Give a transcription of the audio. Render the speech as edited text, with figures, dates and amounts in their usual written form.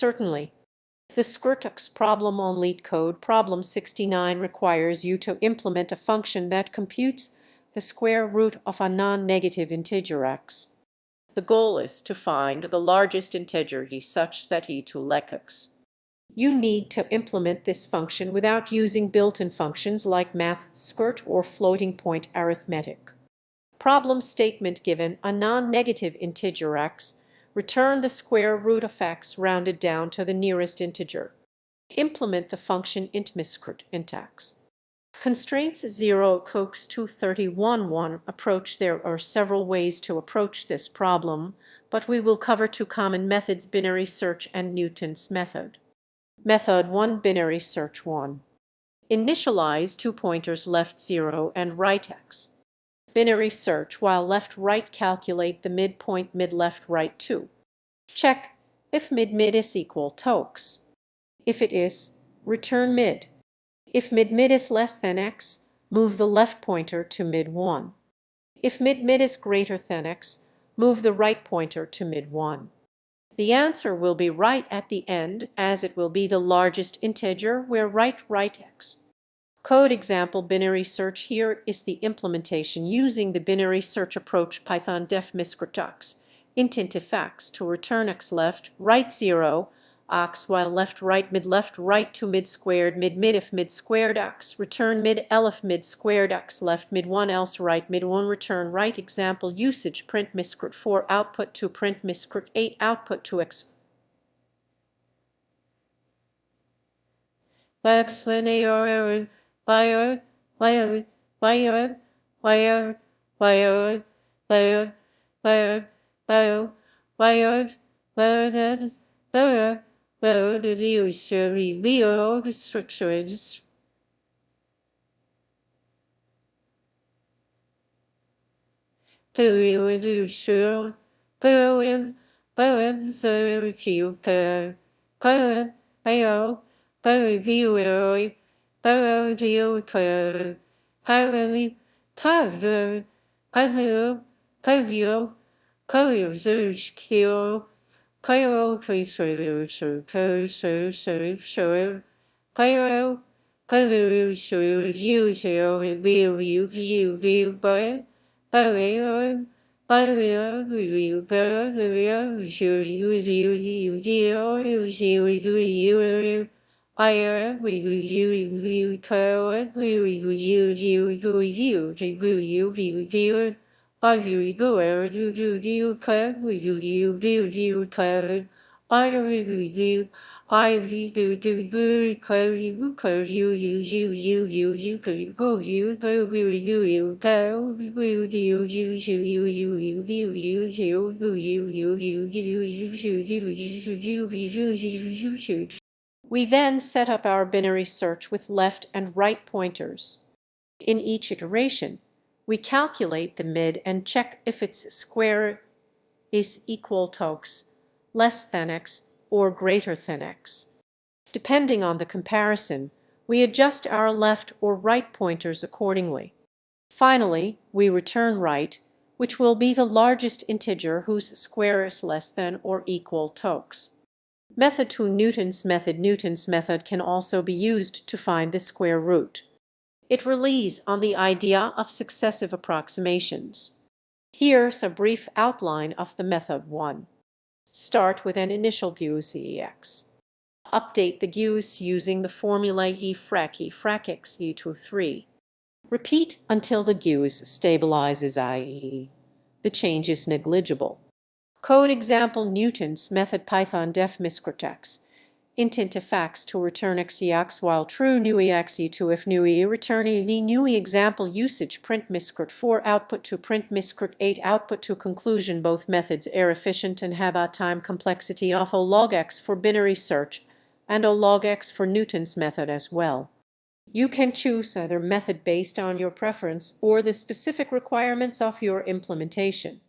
Certainly. The Sqrtx problem on LeetCode problem 69 requires you to implement a function that computes the square root of a non-negative integer x. The goal is to find the largest integer y such that e to leetcode. You need to implement this function without using built-in functions like math.sqrt or floating point arithmetic. Problem statement: given a non-negative integer x, return the square root of x rounded down to the nearest integer. Implement the function int mysqrt int x. Constraints 0 231 approach. There are several ways to approach this problem, but we will cover two common methods: binary search and Newton's method. Method 1. Binary search 1. Initialize two pointers left 0 and right x. Binary search: while left-right, calculate the midpoint mid-left-right 2. Check if mid-mid is equal to x. If it is, return mid. If mid-mid is less than x, move the left pointer to mid-1. If mid-mid is greater than x, move the right pointer to mid-1. The answer will be right at the end, as it will be the largest integer where right x. Code example: binary search. Here is the implementation using the binary search approach. Python def Sqrtx initialize to return x left right 0 x, while left right 2 mid squared mid. If mid squared x, return mid. If mid squared x left mid 1, else right mid 1, return right. Example usage: print mysqrt 4 output to print mysqrt 8 output to x. We then set up our binary search with left and right pointers. In each iteration, we calculate the mid and check if its square is equal to x, less than x, or greater than x. Depending on the comparison, we adjust our left or right pointers accordingly. Finally, we return right, which will be the largest integer whose square is less than or equal to x. Method 2. Newton's method. Newton's method can also be used to find the square root. It relies on the idea of successive approximations. Here's a brief outline of the method 1. Start with an initial guess ex. Update the guess using the formula frac x to 3. Repeat until the guess stabilizes, i.e., the change is negligible. Code example: Newton's method. Python def Sqrtx initialize to return x while true new ex to if new return e new example usage: print mysqrt 4 output to print mysqrt 8 output to. Conclusion: both methods are efficient and have a time complexity of O log x for binary search and O log x for Newton's method as well. You can choose either method based on your preference or the specific requirements of your implementation.